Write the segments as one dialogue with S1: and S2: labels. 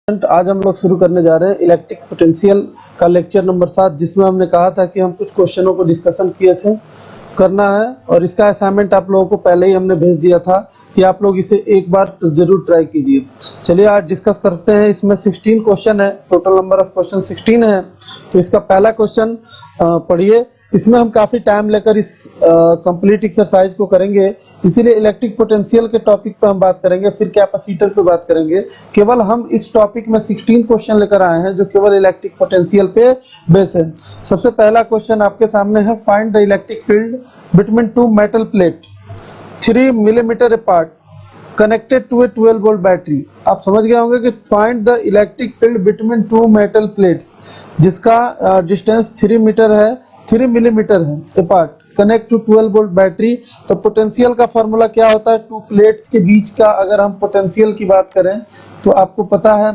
S1: आज हम लोग शुरू करने जा रहे हैं इलेक्ट्रिक पोटेंशियल का लेक्चर नंबर 7, जिसमें हमने कहा था कि हम कुछ क्वेश्चनों को डिस्कशन किए थे करना है। और इसका असाइनमेंट आप लोगों को पहले ही हमने भेज दिया था कि आप लोग इसे एक बार जरूर ट्राई कीजिए। चलिए आज डिस्कस करते हैं। इसमें 16 क्वेश्चन है, टोटल नंबर ऑफ क्वेश्चन 16 है। तो इसका पहला क्वेश्चन पढ़िए। इसमें हम काफ़ी टाइम लेकर इस कंप्लीट एक्सरसाइज को करेंगे, इसीलिए इलेक्ट्रिक पोटेंशियल के टॉपिक पर हम बात करेंगे, फिर कैपेसिटर पे बात करेंगे। केवल हम इस टॉपिक में 16 क्वेश्चन लेकर आए हैं जो केवल इलेक्ट्रिक पोटेंशियल पे बेस है। सबसे पहला क्वेश्चन आपके सामने है, find the electric field between two metal plate 3 millimetre apart connected to a 12 volt battery. आप समझ गए होंगे कि find the electric field between two metal plates, जिसका डिस्टेंस 3 मिलीमीटर है apart, connect to 12 volt battery. तो पोटेंशियल का formula क्या होता है? टू प्लेट्स के बीच का अगर हम पोटेंशियल की बात करें तो आपको पता है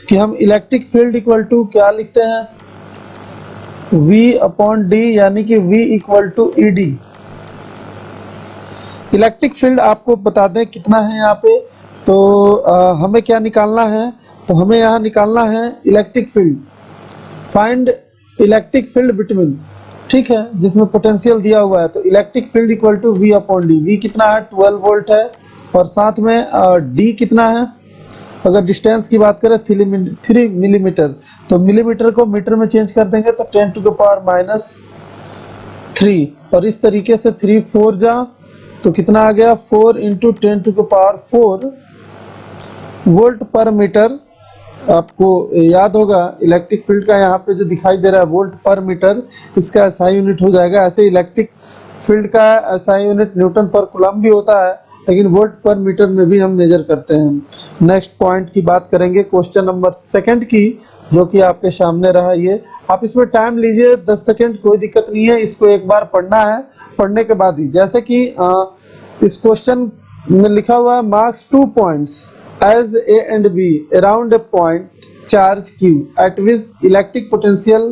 S1: कि हम इलेक्ट्रिक फील्ड इक्वल टू क्या लिखते हैं? V अपॉन डी, यानी कि V equal to ED। Electric field आपको बता दें कितना है यहाँ पे। तो हमें क्या निकालना है? तो हमें यहाँ निकालना है electric field. Find electric field between, ठीक है, जिसमें पोटेंशियल दिया हुआ है। तो electric field equal to V upon D. V कितना है? 12 वोल्ट है, और साथ में D कितना है? अगर डिस्टेंस की बात करें 3 मिलीमीटर, तो मिलीमीटर को मीटर में चेंज कर देंगे तो 10 टू द पावर -3, और इस तरीके से 3 4 जा तो कितना आ गया? 4 into 10 to the power 4 volt per metre. आपको याद होगा इलेक्ट्रिक फील्ड का यहाँ पे जो दिखाई दे रहा है वोल्ट पर मीटर, इसका SI यूनिट हो जाएगा। ऐसे इलेक्ट्रिक फील्ड का SI यूनिट न्यूटन पर कूलम भी होता है, लेकिन वोल्ट पर मीटर में भी हम मेजर करते हैं। नेक्स्ट पॉइंट की बात करेंगे, क्वेश्चन नंबर 2 की, जो कि आपके सामने रहा। ये आप इसमें टाइम लीजिए 10 सेकेंड, कोई दिक्कत नहीं है। इसको एक बार पढ़ना है, पढ़ने के बाद ही, जैसे कि इस क्वेश्चन में लिखा हुआ है, marks 2 points as A and B around a point charge Q at which electric potential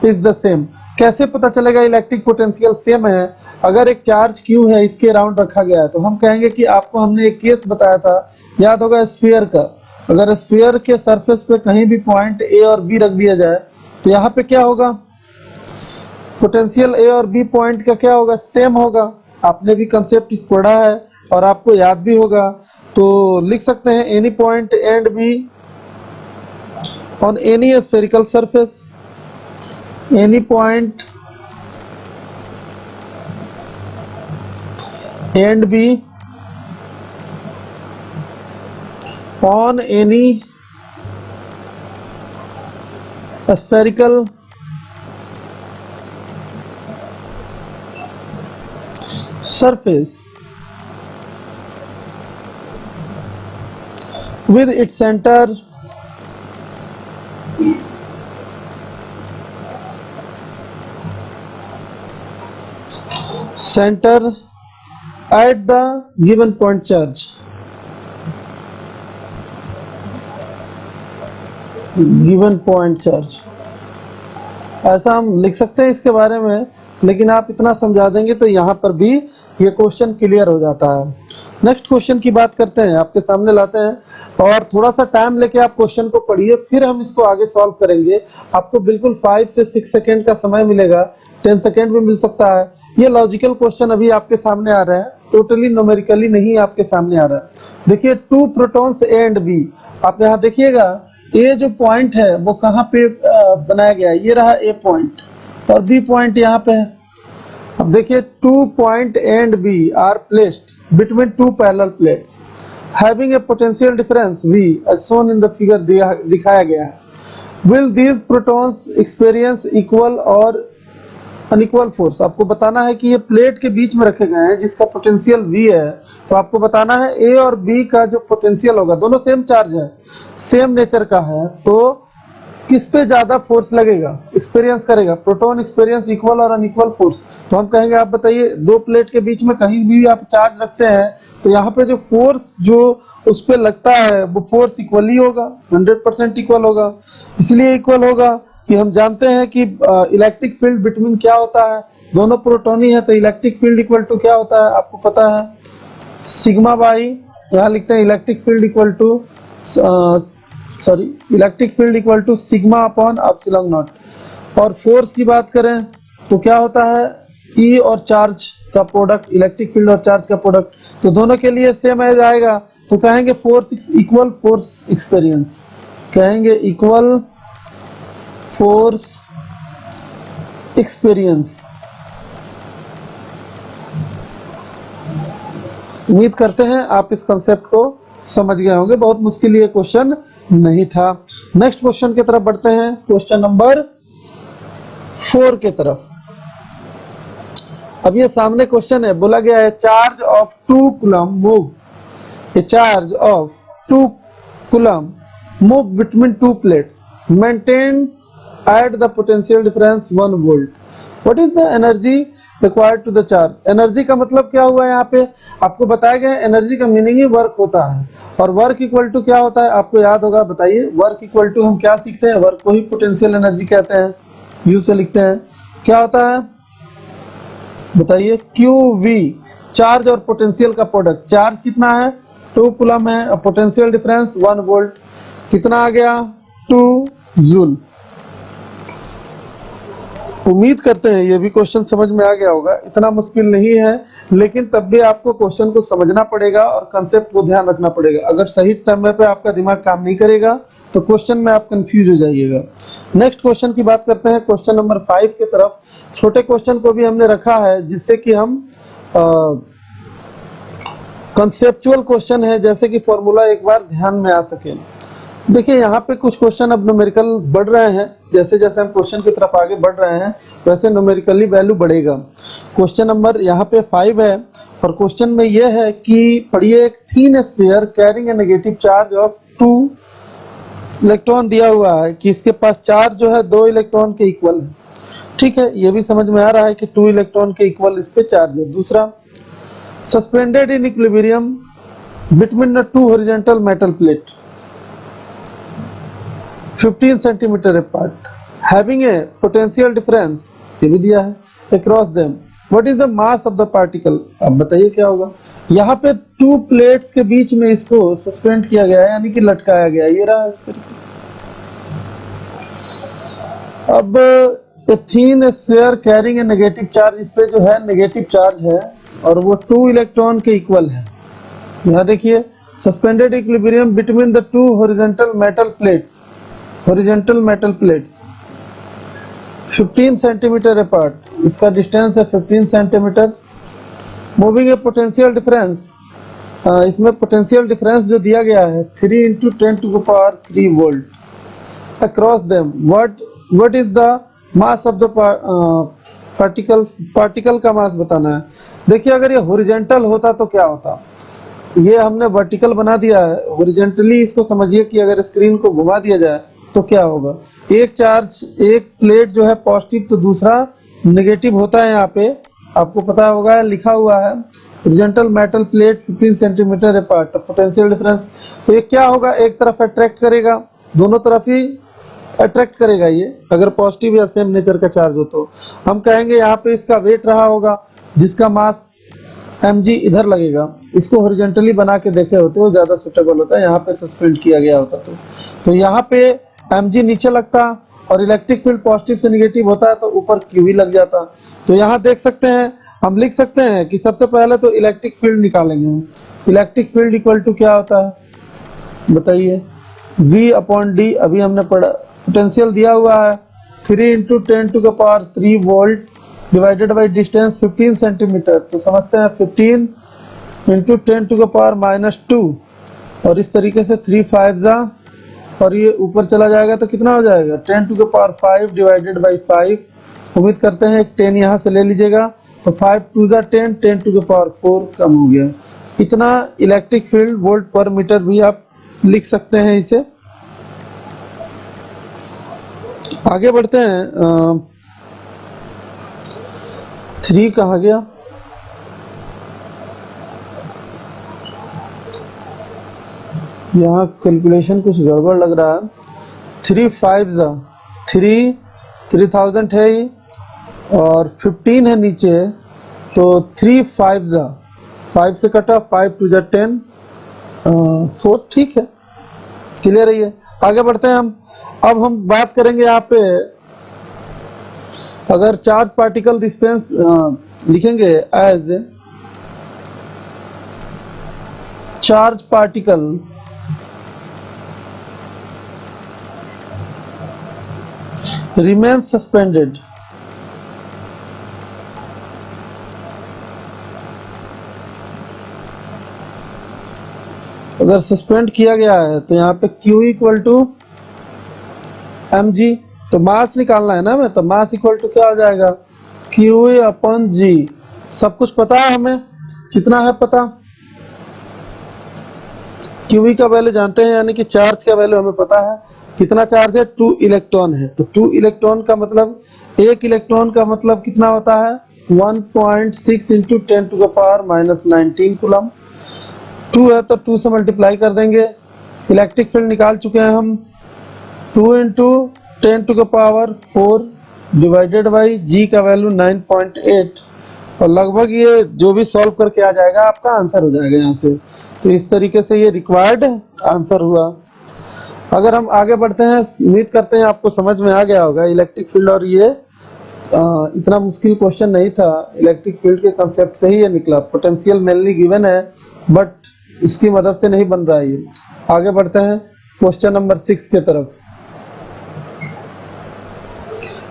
S1: is the same। कैसे पता चलेगा इलेक्ट्रिक पोटेंशियल सेम है? अगर एक चार्ज Q है, इसके अराउंड रखा गया है, तो हम कहेंगे कि आपको हमने एक केस बताया था, याद होगा, स्फीयर का। अगर स्फीयर के सरफेस पे कहीं भी पॉइंट A और B रख दिया जाए तो यहाँ पे क्या होगा? पोटेंशियल A और B पॉइंट का क्या होगा? सेम होगा। आपने भी कंसेप्ट इस पढ़ा है और आपको याद भी होगा। तो लिख सकते हैं any point and be on any spherical surface, any point and be on any spherical surface with its center at the given point charge, given point charge। ऐसा हम लिख सकते हैं इसके बारे में, लेकिन आप इतना समझा देंगे तो यहाँ पर भी ये क्वेश्चन क्लियर हो जाता है। नेक्स्ट क्वेश्चन की बात करते हैं, आपके सामने लाते हैं, और थोड़ा सा टाइम लेके आप क्वेश्चन को पढ़िए, फिर हम इसको आगे सॉल्व करेंगे। आपको बिल्कुल 5 से 6 सेकेंड का समय मिलेगा, 10 सेकेंड भी मिल सकता है। ये लॉजिकल क्वेश्चन अभी आपके सामने आ रहा है, टोटली न्यूमेरिकली नहीं आपके सामने आ रहा है। देखिए, 2 प्रोटॉन्स A एंड B। आप यहाँ देखिएगा, A जो पॉइंट है वो कहाँ पे बनाया गया है? ये रहा A पॉइंट, और B पॉइंट यहाँ पे है। अब देखिए, 2 point A and B are placed between 2 parallel plates having a potential difference V as shown in the figure दिखाया गया है। Will these protons experience equal or unequal force? आपको बताना है कि ये प्लेट के बीच में रखे गए हैं जिसका पोटेंशियल V है, तो आपको बताना है A और B का जो पोटेंशियल होगा, दोनों सेम चार्ज है, सेम नेचर का है, तो किस पे ज्यादा फोर्स लगेगा, एक्सपीरियंस करेगा? प्रोटॉन एक्सपीरियंस इक्वल और अनइक्वल फोर्स। तो हम कहेंगे, आप बताइए, 2 प्लेट के बीच में कहीं भी आप चार्ज रखते हैं तो यहाँ पे जो फोर्स जो उस पे लगता है वो फोर्स इक्वली होगा, 100% इक्वल होगा। इसलिए इक्वल होगा कि हम जानते हैं कि इलेक्ट्रिक फील्ड बिटवीन क्या होता है? दोनों प्रोटॉन ही है, तो इलेक्ट्रिक फील्ड इक्वल टू क्या होता है? आपको पता है, सिग्मा बाई, यहाँ लिखते हैं electric field equal to sorry electric field equal to sigma upon epsilon naught. और फोर्स की बात करें तो क्या होता है, ई और चार्ज का प्रोडक्ट, इलेक्ट्रिक फील्ड और चार्ज का प्रोडक्ट, तो दोनों के लिए सेम एज आएगा, तो कहेंगे फोर्स इक्वल फोर्स एक्सपीरियंस, कहेंगे इक्वल फोर्स एक्सपीरियंस। उम्मीद करते हैं आप इस कंसेप्ट को समझ गए होंगे, बहुत मुश्किल ये क्वेश्चन नहीं था। नेक्स्ट क्वेश्चन की तरफ बढ़ते हैं, क्वेश्चन नंबर 4 के तरफ। अब ये सामने क्वेश्चन है, बोला गया है charge of 2 coulomb move, a charge of 2 coulomb move between 2 plates maintain at the potential difference 1 volt, what is the energy required to the charge. Energy का मतलब क्या हुआ यहाँ पे, आपको बताया गया एनर्जी का मीनिंग ही वर्क होता है, और वर्क इक्वल टू क्या होता है आपको याद होगा, बताइए। वर्क इक्वल टू हम क्या सीखते हैं, वर्क को ही पोटेंशियल एनर्जी कहते हैं, यू से लिखते हैं, क्या होता है बताइए, क्यू वी, चार्ज और पोटेंशियल का प्रोडक्ट। चार्ज कितना है 2 कूलम है, और पोटेंशियल डिफरेंस 1 वोल्ट, कितना आ गया 2 जूल। उम्मीद करते हैं ये भी क्वेश्चन समझ में आ गया होगा, इतना मुश्किल नहीं है, लेकिन तब भी आपको क्वेश्चन को समझना पड़ेगा और कंसेप्ट को ध्यान रखना पड़ेगा। अगर सही समय पे आपका दिमाग काम नहीं करेगा तो क्वेश्चन में आप कंफ्यूज हो जाइएगा। नेक्स्ट क्वेश्चन की बात करते हैं, क्वेश्चन नंबर 5 की तरफ। छोटे क्वेश्चन को भी हमने रखा है जिससे कि हम कंसेप्चुअल क्वेश्चन है, जैसे कि फॉर्मूला एक बार ध्यान में आ सके। देखिए यहाँ पे कुछ क्वेश्चन अब न्यूमेरिकल बढ़ रहे हैं, जैसे जैसे हम क्वेश्चन की तरफ आगे बढ़ रहे हैं वैसे न्यूमेरिकली वैल्यू बढ़ेगा। क्वेश्चन नंबर यहाँ पे 5 है, और क्वेश्चन में यह है कि पढ़िए, एक thin sphere carrying a negative charge of 2 electron दिया हुआ है कि इसके पास चार्ज जो है 2 इलेक्ट्रॉन के इक्वल है। ठीक है, ये भी समझ में आ रहा है कि 2 इलेक्ट्रॉन के इक्वल इस पे चार्ज है। दूसरा, suspended in equilibrium between the 2 horizontal metal plate 15 centimetre apart, having a potential difference, ये भी दिया है, across them, what is the mass of the particle. अब बताइए क्या होगा। यहाँ पे 2 प्लेट्स के बीच में इसको सस्पेंड किया गया है, यानी कि लटकाया गया है, ये रहा। अब ए थीन sphere carrying a negative charge, इस पे जो है नेगेटिव चार्ज है और वो 2 इलेक्ट्रॉन के इक्वल है। यहाँ देखिए, suspended equilibrium between the 2 horizontal metal plates, horizontal metal plates 15 centimetre apart, इसका डिस्टेंस है 15 सेंटीमीटर। मूविंग ए पोटेंशियल डिफरेंस, इसमें पोटेंशियल डिफरेंस जो दिया गया है 3 × 10⁻³ volt across them, what is the mass of the particles. Particle का मास बताना है। देखिए अगर ये हॉरिजॉन्टल होता तो क्या होता, ये हमने वर्टिकल बना दिया है, हॉरिजॉन्टली इसको समझिए कि अगर स्क्रीन को घुमा दिया जाए तो क्या होगा। एक चार्ज, एक प्लेट जो है पॉजिटिव तो दूसरा नेगेटिव होता है। यहाँ पे आपको पता होगा लिखा हुआ है horizontal metal plate 15 centimetre apart, potential difference, तो ये क्या होगा, एक तरफ अट्रैक्ट करेगा, दोनों तरफ ही अट्रैक्ट करेगा ये, अगर पॉजिटिव या सेम नेचर का चार्ज हो तो। हम कहेंगे यहाँ पे इसका वेट रहा होगा जिसका मास mg इधर लगेगा। इसको हॉरिजॉन्टली बना के देखे होते हो, ज्यादा सुटेबल होता है, यहाँ पे सस्पेंड किया गया होता तो यहाँ पे mg नीचे लगता और इलेक्ट्रिक फील्ड पॉजिटिव से नेगेटिव होता है तो ऊपर q ही लग जाता। तो यहाँ देख सकते हैं, हम लिख सकते हैं कि सबसे पहले तो इलेक्ट्रिक फील्ड निकालेंगे। इलेक्ट्रिक फील्ड इक्वल टू क्या होता है बताइए, v/d, अभी हमने पढ़ा। पोटेंशियल दिया हुआ है 3 × 10⁻³ volt divided by distance 15 centimetre, तो समझते हैं 15 × 10⁻⁻², और इस तरीके से 3 5 और ये ऊपर चला जाएगा तो कितना हो जाएगा 10⁵ डिवाइडेड बाई 5। उम्मीद करते हैं एक 10 यहाँ से ले लीजिएगा, तो 5 2 10, 10⁴ कम हो गया। इतना electric field volt per metre भी आप लिख सकते हैं इसे। आगे बढ़ते हैं, 3 कहाँ गया, यहाँ कैलकुलेशन कुछ गड़बड़ लग रहा है। 3 5 3000 है ही, और 15 है नीचे, तो 3 5 5 से कटा, 5 2 10 4, ठीक है, क्लियर है ये। आगे बढ़ते हैं हम। अब हम बात करेंगे यहाँ पे, अगर चार्ज पार्टिकल डिस्पेंस लिखेंगे as charge particle remain suspended, अगर सस्पेंड किया गया है तो यहाँ पे Q इक्वल टू mg, तो मास निकालना है ना हमें, तो मास इक्वल टू क्या हो जाएगा Q अपॉन g। सब कुछ पता है हमें, कितना है पता, Q का वैल्यू जानते हैं, यानी कि चार्ज का वैल्यू हमें पता है। कितना चार्ज है, 2 इलेक्ट्रॉन है, तो 2 इलेक्ट्रॉन का मतलब, एक इलेक्ट्रॉन का मतलब कितना होता है 1.6 into 10 to the power minus 19 coulomb. 2 है तो 2 से मल्टीप्लाई कर देंगे। इलेक्ट्रिक फील्ड निकाल चुके हैं हम, 2 into 10 to the power 4 divided by G का वैल्यू 9.8, और लगभग ये जो भी सॉल्व करके आ जाएगा आपका आंसर हो जाएगा यहाँ से। तो इस तरीके से ये रिक्वायर्ड आंसर हुआ। अगर हम आगे बढ़ते हैं, उम्मीद करते हैं आपको समझ में आ गया होगा इलेक्ट्रिक फील्ड, और ये इतना मुश्किल क्वेश्चन नहीं था, इलेक्ट्रिक फील्ड के कंसेप्ट से ही ये निकला। पोटेंशियल मेनली गिवन है बट इसकी मदद से नहीं बन रहा है ये। आगे बढ़ते हैं क्वेश्चन नंबर 6 के तरफ।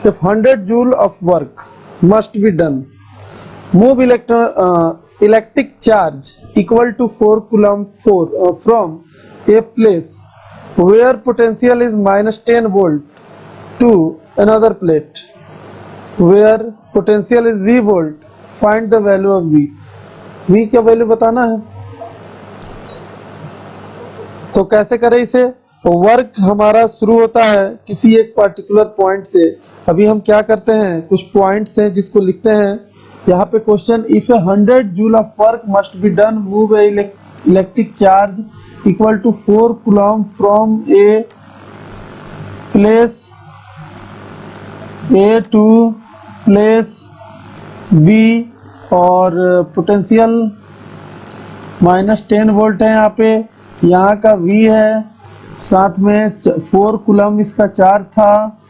S1: If 100 joule of work must be done, move electric charge equal to 4 coulomb from a place where potential is minus 10 volt to another plate where potential is V volt. Find the value of V. V का value बताना है, तो कैसे करें इसे। Work हमारा शुरू होता है किसी एक पार्टिकुलर पॉइंट से। अभी हम क्या करते हैं, कुछ पॉइंट्स हैं जिसको लिखते हैं यहाँ पे। Question, if 100 joule of work must be done, move a electric charge equal to 4 coulomb from a place A to place B, और पोटेंशियल माइनस 10 वोल्ट है यहाँ पे, यहाँ का V है, साथ में 4 कूलम इसका चार्ज था,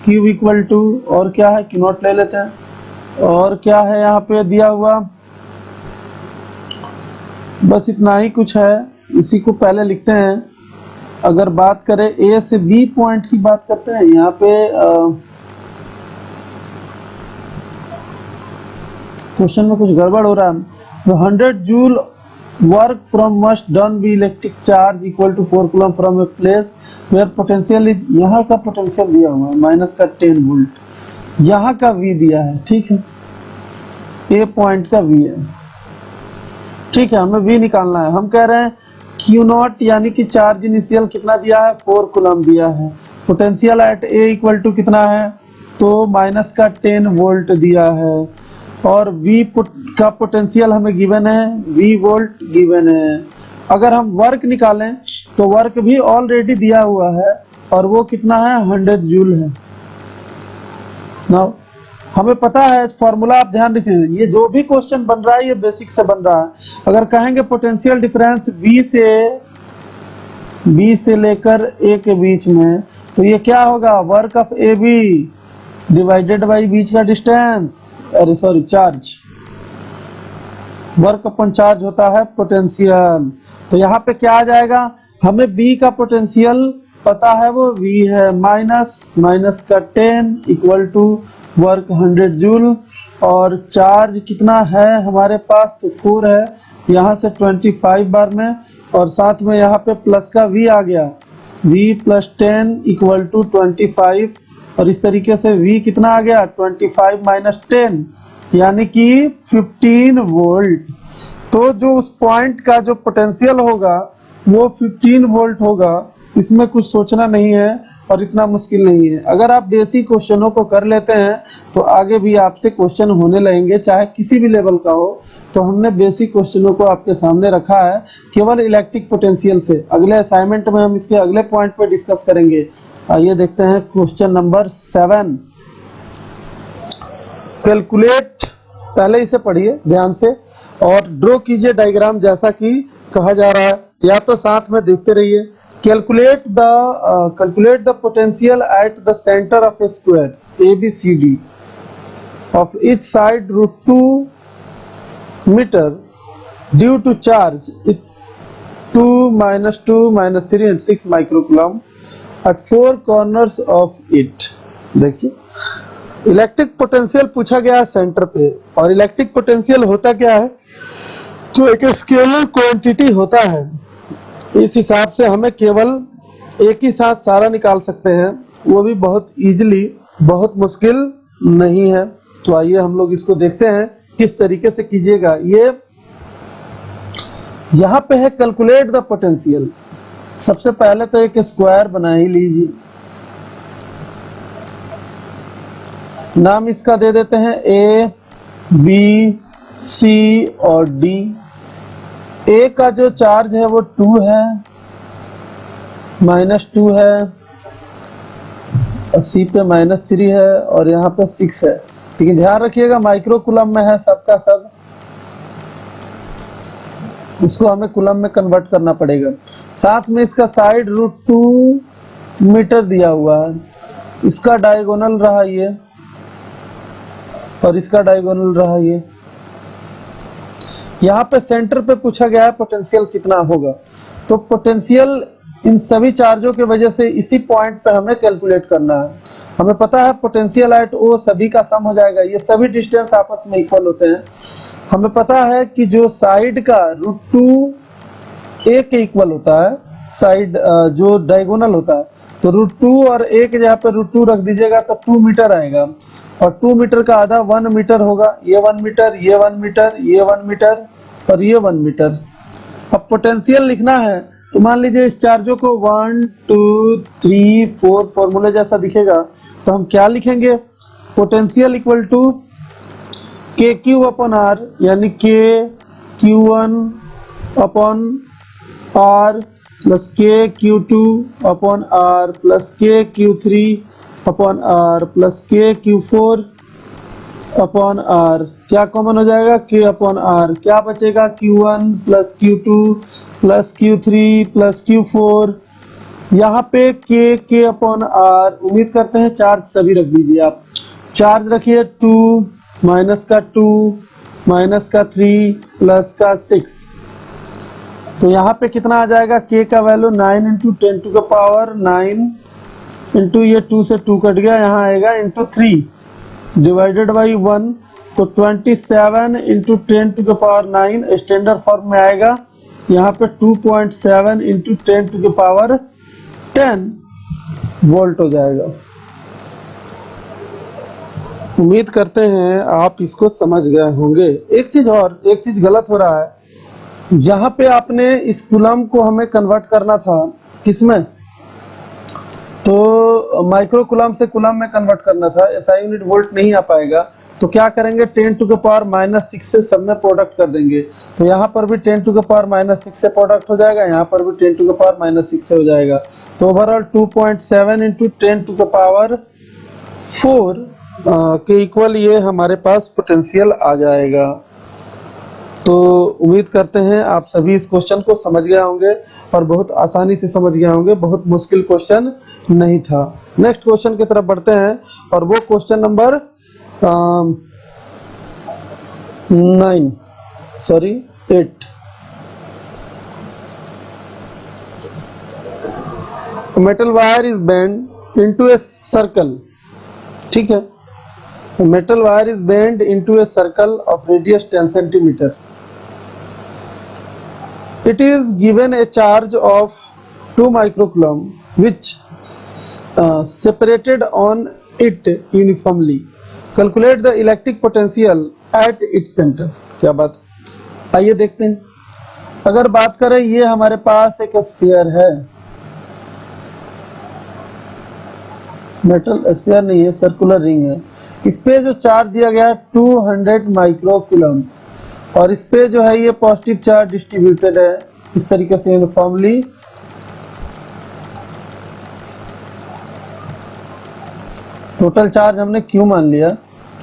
S1: Q इक्वल टू, और क्या है Q नॉट ले लेते हैं, और क्या है यहाँ पे दिया हुआ, बस इतना ही कुछ है, इसी को पहले लिखते हैं। अगर बात करें A से B पॉइंट की बात करते हैं, यहाँ पे क्वेश्चन में कुछ गड़बड़ हो रहा है। 100 joule work from must done be electric charge equal to 4 coulomb from a place where potential is, यहाँ का पोटेंशियल दिया हुआ है माइनस का 10 वोल्ट, यहाँ का V दिया है, ठीक है, A पॉइंट का V है, ठीक है, हमें V निकालना है। हम कह रहे हैं Q नॉट यानी कि चार्ज इनिशियल कितना दिया है 4 कूलम दिया है, potential at A equal to कितना है, तो माइनस का 10 वोल्ट दिया है, और V का पोटेंशियल हमें गिवन है, V वोल्ट गिवन है। अगर हम वर्क निकालें तो वर्क भी ऑलरेडी दिया हुआ है, और वो कितना है 100 जूल है। नाउ हमें पता है फॉर्मूला, आप ध्यान दीजिए, ये जो भी क्वेश्चन बन रहा है ये बेसिक से बन रहा है। अगर कहेंगे पोटेंशियल डिफरेंस B से लेकर A के बीच में, तो ये क्या होगा, work of AB divided by बीच का डिस्टेंस, अरे sorry charge, work upon charge होता है पोटेंशियल। तो यहाँ पे क्या आ जाएगा, हमें B का पोटेंशियल पता है वो V है, माइनस का 10 इक्वल टू वर्क 100 जूल, और चार्ज कितना है हमारे पास, तो 4 है, यहाँ से 25 बार में, और साथ में यहाँ पे प्लस का V आ गया, V प्लस 10 इक्वल टू 25, और इस तरीके से V कितना आ गया 25 माइनस 10 यानी कि 15 वोल्ट। तो जो उस पॉइंट का जो पोटेंशियल होगा वो 15 वोल्ट होगा, इसमें कुछ सोचना नहीं है और इतना मुश्किल नहीं है। अगर आप बेसिक क्वेश्चनों को कर लेते हैं तो आगे भी आपसे क्वेश्चन होने लगेंगे, चाहे किसी भी लेवल का हो। तो हमने बेसिक क्वेश्चनों को आपके सामने रखा है केवल इलेक्ट्रिक पोटेंशियल से। अगले असाइनमेंट में हम इसके अगले पॉइंट पे डिस्कस करेंगे। आइए देखते हैं क्वेश्चन नंबर 7। कैलकुलेट, पहले इसे पढ़िए ध्यान से और ड्रॉ कीजिए डायग्राम जैसा कि कहा जा रहा है, या तो साथ में देखते रहिए Calculate the potential at the center of a square ABCD of each side √2 meter due to charge 2 -2 -3 and 6 microcoulomb at 4 corners of it। देखिए इलेक्ट्रिक पोटेंशियल पूछा गया है सेंटर पे, और इलेक्ट्रिक पोटेंशियल होता क्या है, तो एक स्केलर क्वांटिटी होता है। इस हिसाब से हमें केवल एक ही साथ सारा निकाल सकते हैं, वो भी बहुत इजीली, बहुत मुश्किल नहीं है। तो आइए हम लोग इसको देखते हैं किस तरीके से कीजिएगा। ये यहाँ पे है कैलकुलेट द पोटेंशियल। सबसे पहले तो एक स्क्वायर बना ही लीजिए, नाम इसका दे देते हैं ए बी सी और डी। ए का जो चार्ज है वो 2 है, -2 है, और सी पे -3 है, और यहाँ पे 6 है। लेकिन ध्यान रखिएगा माइक्रो कूलम में है सबका सब, इसको हमें कूलम में कन्वर्ट करना पड़ेगा। साथ में इसका साइड √2 मीटर दिया हुआ है, इसका डायगोनल रहा ये, और इसका डायगोनल रहा ये। यहाँ पे सेंटर पे पूछा गया है पोटेंशियल कितना होगा, तो पोटेंशियल इन सभी चार्जों के वजह से इसी पॉइंट पे हमें कैलकुलेट करना है। हमें पता है पोटेंशियल एट ओ सभी का सम हो जाएगा, ये सभी डिस्टेंस आपस में इक्वल होते हैं। हमें पता है कि जो साइड का √2 ए के इक्वल होता है, साइड जो डायगोनल होता है, तो √2 और ए के जहाँ पे √2 रख दीजिएगा तो 2 मीटर आएगा, और 2 मीटर का आधा 1 मीटर होगा। ये 1 मीटर, ये 1 मीटर, ये 1 मीटर और ये 1 मीटर। अब पोटेंशियल लिखना है तो मान लीजिए इस चार्जों को 1 2 3 4 फॉर्मूले जैसा दिखेगा, तो हम क्या लिखेंगे, पोटेंशियल इक्वल टू के क्यू अपॉन आर, यानी के Q1 अपॉन आर प्लस के Q2 अपॉन आर प्लस के Q3 अपॉन आर प्लस के Q4 अपॉन आर। क्या कॉमन हो जाएगा, के अपॉन आर, क्या बचेगा, Q1 plus Q2 plus Q3 plus Q4। यहाँ पे के अपॉन आर, उम्मीद करते हैं चार्ज सभी रख दीजिए आप। चार्ज रखिए 2 माइनस का 2 माइनस का 3 प्लस का 6, तो यहाँ पे कितना आ जाएगा, के का वैल्यू 9 × 10⁹ इंटू ये 2 से 2 कट गया, यहाँ आएगा इंटू 3 डिवाइडेड बाई 1, तो 27 × 10⁹ स्टैंडर्ड फॉर्म में आएगा। यहाँ पे 2.7 × 10⁻10 वोल्ट हो जाएगा। उम्मीद करते हैं आप इसको समझ गए होंगे। एक चीज गलत हो रहा है, जहाँ पे आपने इस कूलम को हमें कन्वर्ट करना था किसमें, तो माइक्रो कूलम से कूलम में कन्वर्ट करना था, SI यूनिट वोल्ट नहीं आ पाएगा। तो क्या करेंगे, 10⁻⁻6 से सब में प्रोडक्ट कर देंगे, तो यहाँ पर भी 10⁻⁻6 से प्रोडक्ट हो जाएगा, यहाँ पर भी 10⁻⁻6 से हो जाएगा। तो ओवरऑल 2.7 × 10⁻4 के इक्वल ये हमारे पास पोटेंशियल आ जाएगा। तो उम्मीद करते हैं आप सभी इस क्वेश्चन को समझ गए होंगे, और बहुत आसानी से समझ गए होंगे, बहुत मुश्किल क्वेश्चन नहीं था। नेक्स्ट क्वेश्चन की तरफ बढ़ते हैं, और वो question number 8। Metal wire is bend into a circle, ठीक है, metal wire is bent into a circle of radius 10 centimeter. It is given a charge of 2 microcoulomb which separated on it uniformly. Calculate the electric potential at its center. क्या बात, आइए देखते हैं। अगर बात करें, ये हमारे पास एक स्फीयर है, मेटल स्फीयर नहीं है, सर्कुलर रिंग है। इस पे जो चार्ज दिया गया है 200 माइक्रोकूलम, और इस पे जो है ये पॉजिटिव चार्ज डिस्ट्रीब्यूटेड है इस तरीके से यूनिफॉर्मली। टोटल चार्ज हमने Q मान लिया,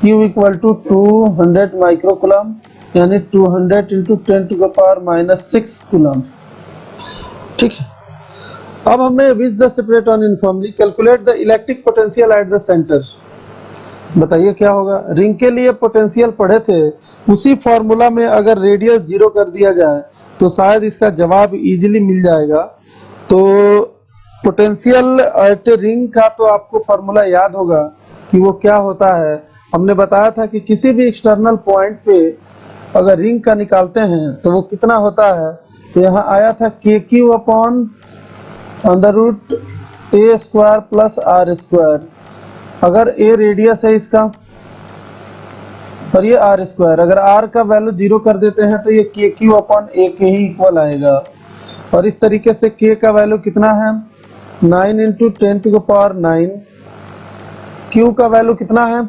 S1: Q इक्वल टू 200 माइक्रोकूलम, यानी 200 × 10⁻⁻6 कूलम, ठीक है। अब हमें which the separate on uniformly calculate the electric potential at the centre. बताइए क्या होगा। रिंग के लिए पोटेंशियल पढ़े थे, उसी फॉर्मूला में अगर रेडियस 0 कर दिया जाए तो शायद इसका जवाब इजीली मिल जाएगा। तो पोटेंशियल एट रिंग का तो आपको फॉर्मूला याद होगा कि वो क्या होता है। हमने बताया था कि किसी भी एक्सटर्नल पॉइंट पे अगर रिंग का निकालते हैं तो वो कितना होता है। तो यहाँ आया था KQ upon under root A square plus R square. अगर A रेडियस है इसका और ये R स्क्वायर, अगर R का वैल्यू 0 कर देते हैं तो ये KQ अपॉन A के ही इक्वल आएगा। और इस तरीके से K का वैल्यू कितना है 9 into 10 to the power 9। Q का वैल्यू कितना है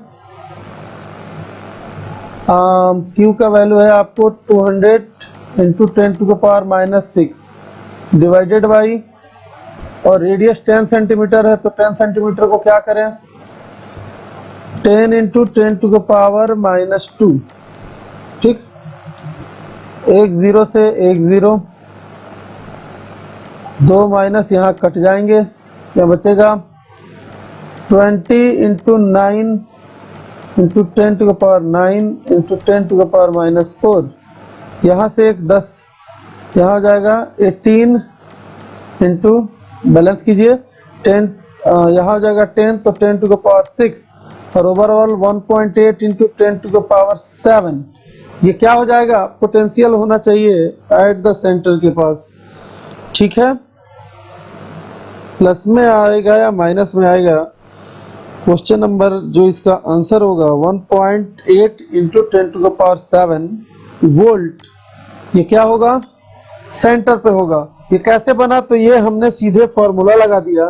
S1: Q का वैल्यू है आपको 200 into 10 to the power -6 divided by, और रेडियस 10 सेंटीमीटर है तो 10 सेंटीमीटर को क्या करें 10 इंटू 10 टू द पावर -2। ठीक, एक 0 से एक 0, 2 माइनस यहाँ कट जाएंगे, क्या बचेगा 20 into 9 into 10 to the power 9 into 10 to the power -4। यहाँ से एक 10, यहाँ हो जाएगा 18 इंटू, बैलेंस कीजिए 10, यहाँ हो जाएगा 10 तो 10 टू द पावर 6 और overall 1.8 into 10 to the power 7। ये क्या हो जाएगा पोटेंशियल होना चाहिए एट द सेंटर के पास। ठीक है, प्लस में आएगा या माइनस में आएगा। क्वेश्चन नंबर जो इसका आंसर होगा 1.8 into 10 to the power 7 volt, ये क्या होगा सेंटर पे होगा। ये कैसे बना, तो ये हमने सीधे फॉर्मूला लगा दिया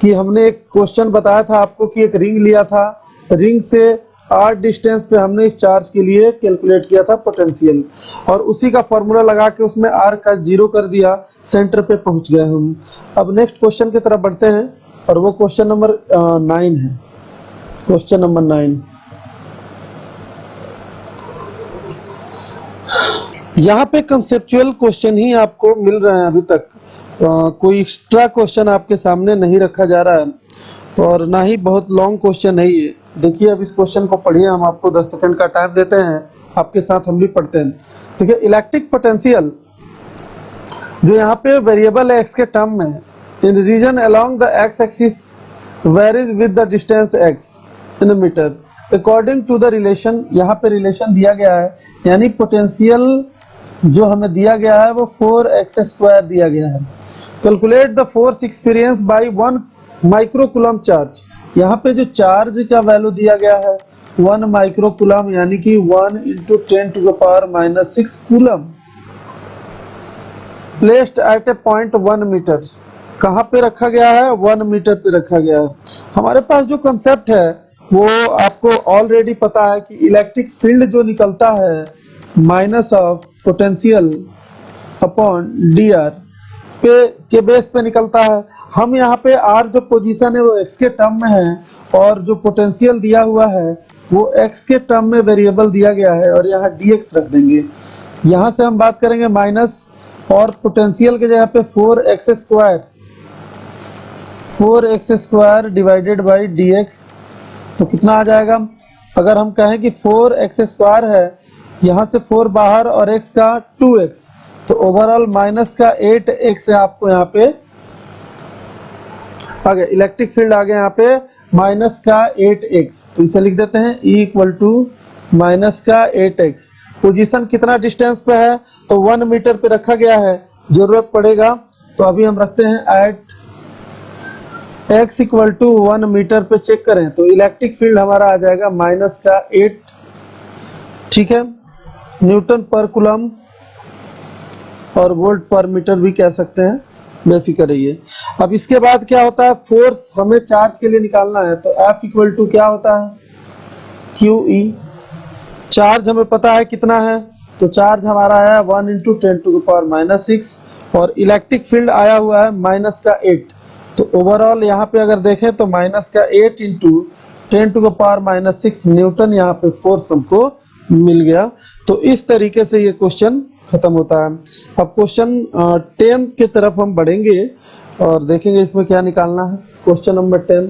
S1: कि हमने एक क्वेश्चन बताया था आपको कि एक रिंग लिया था, रिंग से r डिस्टेंस पे हमने इस चार्ज के लिए कैलकुलेट किया था पोटेंशियल, और उसी का फॉर्मूला लगा के उसमें r का 0 कर दिया, सेंटर पे पहुंच गए हम। अब नेक्स्ट क्वेश्चन की तरफ बढ़ते हैं और वो क्वेश्चन नंबर 9 है। क्वेश्चन नंबर 9, यहाँ पे कंसेप्चुअल क्वेश्चन ही आपको मिल रहे हैं अभी तक, कोई एक्स्ट्रा क्वेश्चन आपके सामने नहीं रखा जा रहा है और ना ही बहुत लॉन्ग क्वेश्चन है ये। देखिए अब इस क्वेश्चन को पढ़िए, हम आपको 10 सेकंड का टाइम देते हैं, आपके साथ हम भी पढ़ते हैं। देखिए इलेक्ट्रिक पोटेंशियल जो यहाँ पे वेरिएबल है x के टर्म में, in region along the x axis varies with the distance x in metre according to the relation. यहाँ पे रिलेशन दिया गया है, यानी पोटेंशियल जो हमें दिया गया है वो 4x² दिया गया है। Calculate the force experience by 1 microcoulomb charge. यहाँ पे जो चार्ज का वैल्यू दिया गया है 1 माइक्रोकूलम, यानी कि 1 into 10 to the power -6 coulomb, placed at a point 1 metre. कहाँ पे रखा गया है 1 मीटर पे रखा गया है। हमारे पास जो कंसेप्ट है वो आपको ऑलरेडी पता है कि इलेक्ट्रिक फील्ड जो निकलता है minus of potential upon dr पे के बेस पे निकलता है। हम यहाँ पे r जो पोजीशन है वो x के टर्म में है और जो पोटेंशियल दिया हुआ है वो x के टर्म में वेरिएबल दिया गया है और यहाँ dx रख देंगे। यहाँ से हम बात करेंगे माइनस, और पोटेंशियल के जगह पे 4x² डिवाइडेड बाई dx, तो कितना आ जाएगा। अगर हम कहें कि 4x² है, यहाँ से 4 बाहर और x का 2x, तो ओवरऑल माइनस का 8x है आपको यहाँ पे आ गया, इलेक्ट्रिक फील्ड आ गया यहाँ पे माइनस का 8x। तो इसे लिख देते हैं E इक्वल टू माइनस का 8x। पोजीशन कितना डिस्टेंस पे है, तो 1 मीटर पे रखा गया है। जरूरत पड़ेगा तो अभी हम रखते हैं at x equal to 1 metre पे चेक करें तो इलेक्ट्रिक फील्ड हमारा आ जाएगा माइनस का 8। ठीक है, न्यूटन पर कूलम और वोल्ट पर मीटर भी कह सकते हैं, बेफिक्र रहिए। अब इसके बाद क्या होता है, फोर्स हमें चार्ज के लिए निकालना है, तो F इक्वल टू क्या होता है QE। चार्ज हमें पता है कितना है, तो चार्ज हमारा है 1 इंटू 10 टू द पावर -6 और इलेक्ट्रिक फील्ड आया हुआ है माइनस का 8। तो ओवरऑल यहाँ पे अगर देखें तो माइनस का 8 into 10 to the power -6 newton यहाँ पे फोर्स हमको मिल गया। तो इस तरीके से ये क्वेश्चन खत्म होता है। अब क्वेश्चन 10 की तरफ हम बढ़ेंगे और देखेंगे इसमें क्या निकालना है। क्वेश्चन नंबर 10,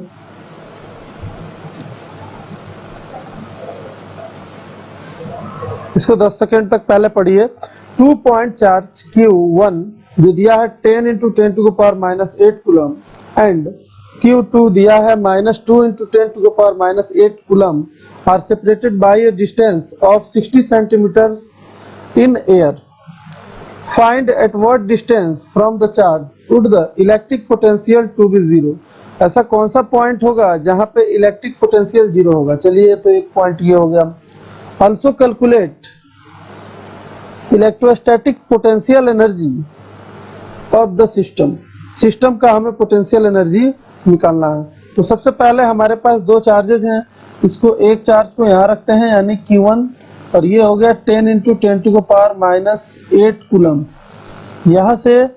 S1: इसको 10 सेकेंड तक पहले पढ़िए। 2 पॉइंट चार्ज Q1 जो दिया है 10 × 10⁻⁸ कूलम एंड Q2 दिया है -2 × 10⁻⁸ coulomb are separated by a distance of 60 centimetre in air. Find at what distance from the charge would the electric potential to be zero. ऐसा कौन सा पॉइंट होगा जहां पे इलेक्ट्रिक पोटेंशियल जीरो होगा। चलिए तो एक पॉइंट ये हो गया। Also calculate electrostatic potential energy of the system। System का हमें पोटेंशियल एनर्जी निकालना है। तो सबसे पहले हमारे पास दो चार्जेस हैं, इसको एक चार्ज को यहाँ रखते हैं यानी Q1 और ये हो गया 10 × 10⁻⁸ कूलम। यहाँ से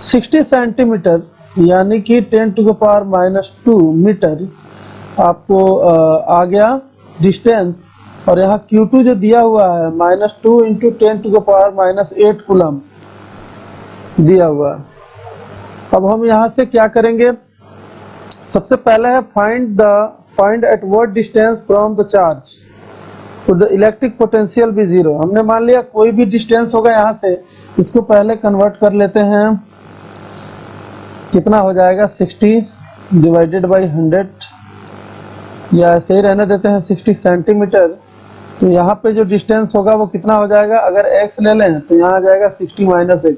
S1: 60 सेंटीमीटर यानी कि 10⁻⁻2 मीटर आपको आ गया डिस्टेंस। और यहाँ Q2 जो दिया हुआ है -2 × 10⁻⁸ कूलम दिया हुआ है। अब हम यहाँ से क्या करेंगे, सबसे पहले है find at what distance from the charge तो द इलेक्ट्रिक पोटेंशियल भी जीरो। हमने मान लिया कोई भी डिस्टेंस होगा यहाँ से, इसको पहले कन्वर्ट कर लेते हैं। कितना हो जाएगा 60 / 100 या ऐसे ही रहने देते हैं 60 सेंटीमीटर। तो यहाँ पे जो डिस्टेंस होगा वो कितना हो जाएगा, अगर x ले लें तो यहाँ आ जाएगा 60 - x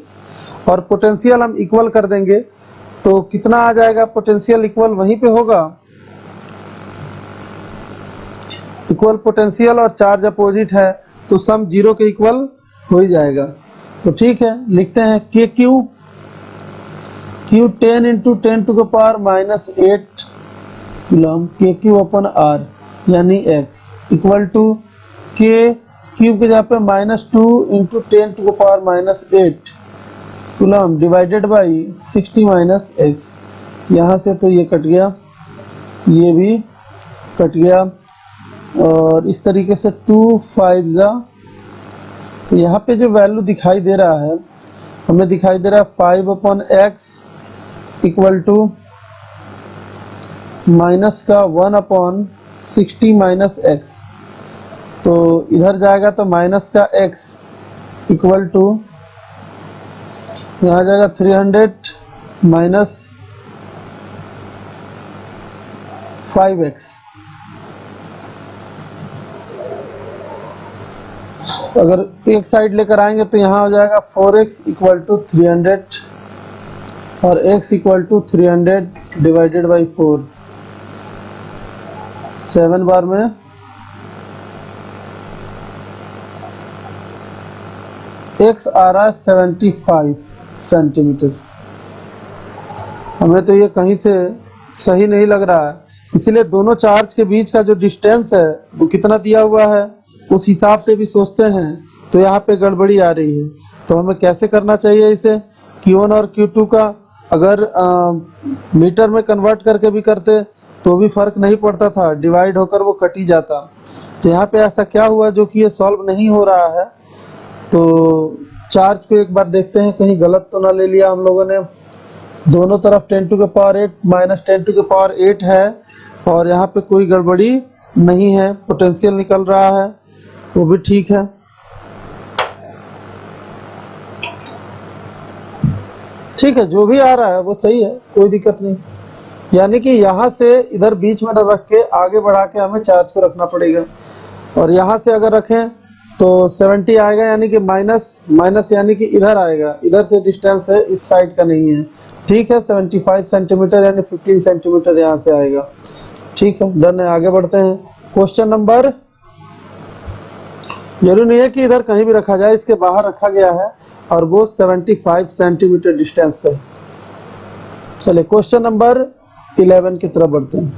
S1: और पोटेंशियल हम इक्वल कर देंगे तो कितना आ जाएगा, पोटेंशियल इक्वल वहीं पे होगा। इक्वल पोटेंशियल और चार्ज अपोजिट है तो सम जीरो के इक्वल हो ही जाएगा। तो ठीक है, लिखते हैं Q 10 × 10⁻⁸ कूलम KQ/R यानी x equal to K cube के जगह पे -2 × 10⁻⁸ कूलम डिवाइडेड बाई 60 - x। यहाँ से तो ये कट गया, ये भी कट गया और इस तरीके से 2 5 जा। तो यहाँ पे जो वैल्यू दिखाई दे रहा है हमें दिखाई दे रहा है 5/x इक्वल टू माइनस का 1/60 - x। तो इधर जाएगा तो माइनस का x इक्वल टू यहाँ जाएगा 300 - 5x। अगर एक साइड लेकर आएंगे तो यहाँ हो जाएगा 4x इक्वल टू 300 और x equal to 300 divided by 4। 7 बार में x आ रहा है 75 सेंटीमीटर। हमें तो ये कहीं से सही नहीं लग रहा है, इसलिए दोनों चार्ज के बीच का जो डिस्टेंस है वो कितना दिया हुआ है उस हिसाब से भी सोचते हैं तो यहाँ पे गड़बड़ी आ रही है। तो हमें कैसे करना चाहिए इसे, Q1 और Q2 का अगर मीटर में कन्वर्ट करके भी करते तो भी फर्क नहीं पड़ता था, डिवाइड होकर वो कट ही जाता। तो यहाँ पे ऐसा क्या हुआ जो कि ये सॉल्व नहीं हो रहा है। तो चार्ज को एक बार देखते हैं कहीं गलत तो ना ले लिया हम लोगों ने। दोनों तरफ 10⁸ - 10⁸ है और यहाँ पे कोई गड़बड़ी नहीं है, पोटेंशियल निकल रहा है वो भी ठीक है। ठीक है, जो भी आ रहा है वो सही है, कोई दिक्कत नहीं। यानी कि यहाँ से इधर बीच में रख के आगे बढ़ा के हमें चार्ज को रखना पड़ेगा और यहाँ से अगर रखें तो 70 आएगा यानी कि माइनस यानी कि इधर आएगा, इधर से डिस्टेंस है, इस साइड का नहीं है। ठीक है, 75 सेंटीमीटर यानी 15 सेंटीमीटर यहाँ से आएगा। ठीक है, डन है, आगे बढ़ते हैं। क्वेश्चन नंबर, जरूरी नहीं है कि इधर कहीं भी रखा जाए, इसके बाहर रखा गया है और वो 75 सेंटीमीटर डिस्टेंस पे। चलिए क्वेश्चन नंबर 11 की तरफ बढ़ते हैं।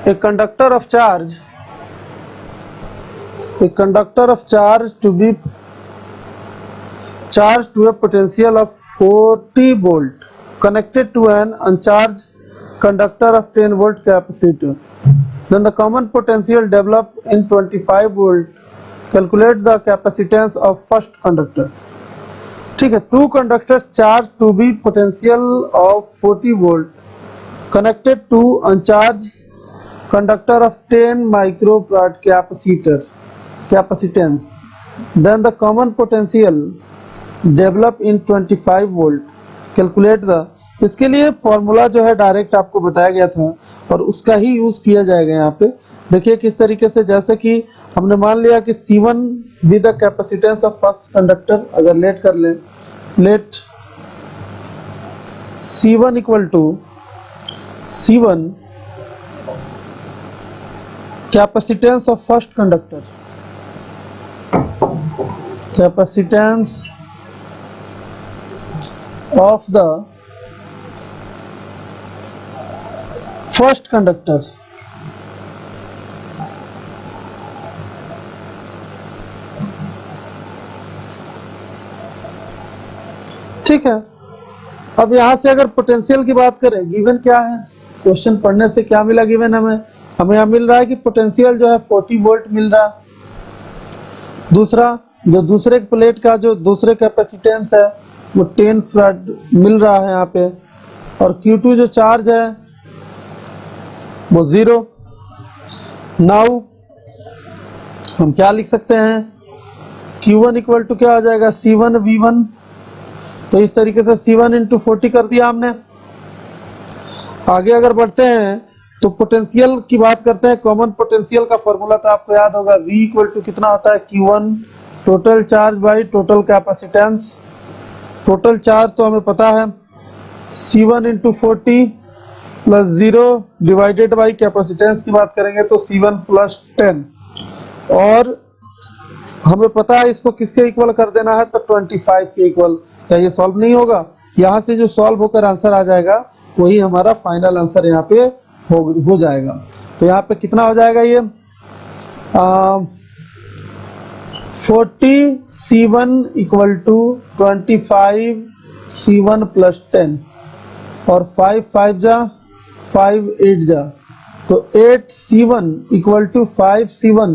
S1: A conductor of charge to be charged to a potential of 40 volt connected to an uncharged conductor of 10 volt capacitor। Then the common potential developed in 25 volt. Calculate the capacitance of first conductors. ठीक है, two conductors charged to be potential of 40 volt connected to uncharged conductor of 10 microfarad capacitance. Then the common potential developed in 25 volt. Calculate the, इसके लिए formula जो है direct आपको बताया गया था और उसका ही यूज किया जाएगा यहाँ पे। देखिए किस तरीके से, जैसे कि हमने मान लिया कि C1 with the capacitance of first conductor, अगर लेट कर लें, let C1 equal to C1 capacitance of first conductor, capacitance of the first conductor, ठीक है। अब यहां से अगर पोटेंशियल की बात करें, गिवन क्या है, क्वेश्चन पढ़ने से क्या मिला गिवन हमें यहाँ मिल रहा है कि पोटेंशियल जो है 40 वोल्ट मिल रहा है। दूसरा, जो दूसरे प्लेट का जो दूसरे कैपेसिटेंस है वो 10 फैराड मिल रहा है यहाँ पे, और Q2 जो चार्ज है वो 0। नाउ हम क्या लिख सकते हैं, Q1 इक्वल टू क्या हो जाएगा, C1 V1। तो इस तरीके से C1 इंटू 40 कर दिया हमने। आगे अगर बढ़ते हैं तो पोटेंशियल की बात करते हैं। कॉमन पोटेंशियल का फॉर्मूला तो आपको याद होगा, V इक्वल टू कितना होता है, Q1 total charge by total capacitance. Total charge तो हमें पता है C1 into 40 plus 0 divided by capacitance की बात करेंगे तो C1 प्लस 10, और हमें पता है इसको किसके इक्वल कर देना है, तो 25 के इक्वल। क्या ये सॉल्व नहीं होगा? यहाँ से जो सॉल्व होकर आंसर आ जाएगा वही हमारा फाइनल आंसर यहाँ पे हो जाएगा। तो यहाँ पे कितना हो जाएगा, ये 40 C1 equal to 25 C1 plus 10, और 5 5 जा 5 8 जा, तो 8 C1 equal to 5 C1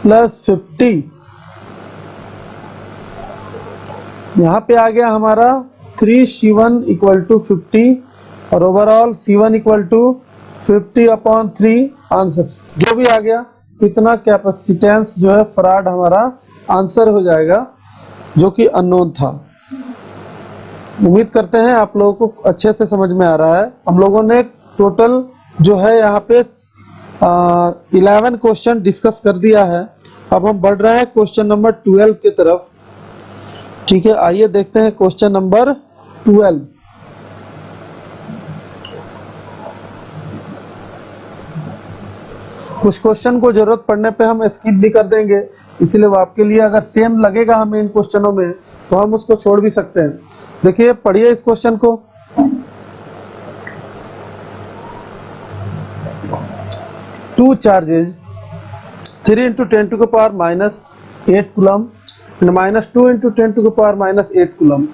S1: plus 50। यहाँ पे आ गया हमारा 3 C1 इक्वल टू 50, और overall C1 equal to 50/3 answer जो भी आ गया, इतना कैपेसिटेंस जो है फराड हमारा आंसर हो जाएगा, जो कि अननोन था। उम्मीद करते हैं आप लोगों को अच्छे से समझ में आ रहा है। हम लोगों ने टोटल जो है यहाँ पे 11 क्वेश्चन डिस्कस कर दिया है। अब हम बढ़ रहे हैं क्वेश्चन नंबर 12 की तरफ। ठीक है, आइए देखते हैं क्वेश्चन नंबर 12। कुछ क्वेश्चन को जरूरत पड़ने पे हम स्किप भी कर देंगे, इसलिए वो आपके लिए अगर सेम लगेगा हमें इन क्वेश्चनों में तो हम उसको छोड़ भी सकते हैं। देखिए, पढ़िए इस क्वेश्चन को। Two charges 3 × 10⁻⁻8 coulomb and -2 × 10⁻⁻8 coulomb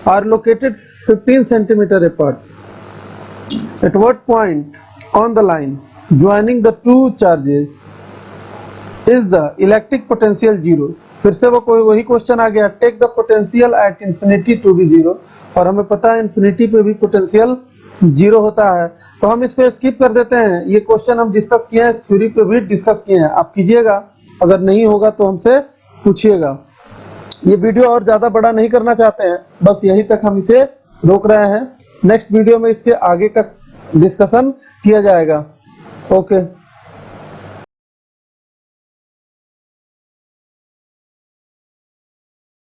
S1: are located 15 centimeter apart. At what point on the line joining the two charges is the electric potential 0? फिर से वही क्वेश्चन आ गया, take the potential at infinity to be 0, और हमें पता है infinity पे भी पोटेंशियल 0 होता है। तो हम इसको स्किप कर देते हैं। ये क्वेश्चन हम डिस्कस किए हैं, थ्योरी पे भी डिस्कस किए हैं, आप कीजिएगा। अगर नहीं होगा तो हमसे पूछिएगा। ये वीडियो और ज्यादा बड़ा नहीं करना चाहते हैं, बस यहीं तक हम इसे रोक रहे हैं। नेक्स्ट वीडियो में इसके आगे का डिस्कशन किया जाएगा। ओके।